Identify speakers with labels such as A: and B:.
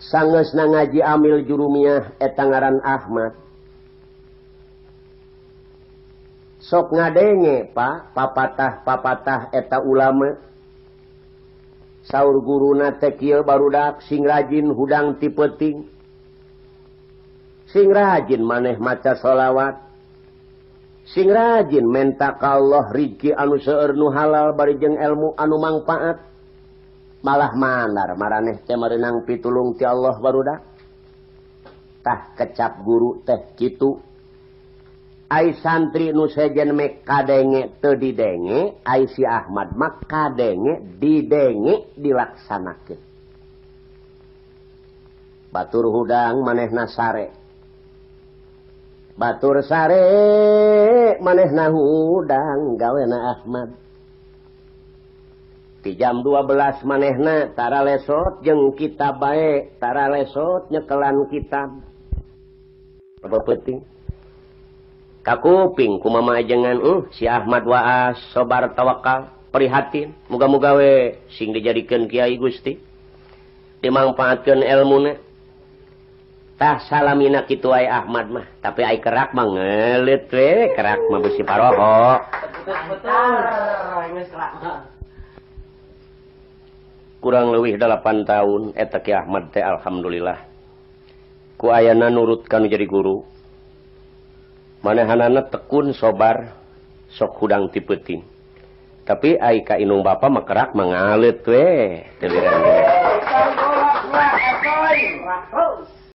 A: sangeusna ngaji amil jurumiyah eta ngaran Ahmad. Sok ngadenge Pak papatah eta ulama. Saur guruna teh kieu barudak sing rajin hudang ti peuting. Sing rajin maneh maca sholawat. Sing rajin menta ka Allah rizki anu seueur nu halal bari jeung ilmu anu mangpaat. Malah mandar maraneh teh meunang pitulung ti Allah barudak. Tah kecap guru teh kitu. Ai santri nu sejen me kadenge teu didenge, ai si Ahmad mah kadenge didenge dilaksanakeun. Batur hudang manehna sare. Batur sare manehna hudang gawena Ahmad. Di jam 12 manehna tara lesot jeung kitab bae, tara lesot nyekelan kitab. Apa penting? Kakuping kumaha ajengan si Ahmad waas sobar tawakal prihatin muga-muga we sing dijadikeun kiai Gusti dimangpaatkeun elmuna. Tah salamina kitu aya Ahmad mah, tapi ai kerak mah ngeuleut we, kerak mah besi paroho. Kurang leuwih 8 tahun eta Ki Ahmad teh alhamdulillah. Ku ayana nurut kanu jadi guru. Manehanana tekun sobar sok hudang ti peuting. Tapi ai ka inung bapa mah kerak mah ngaleut we teu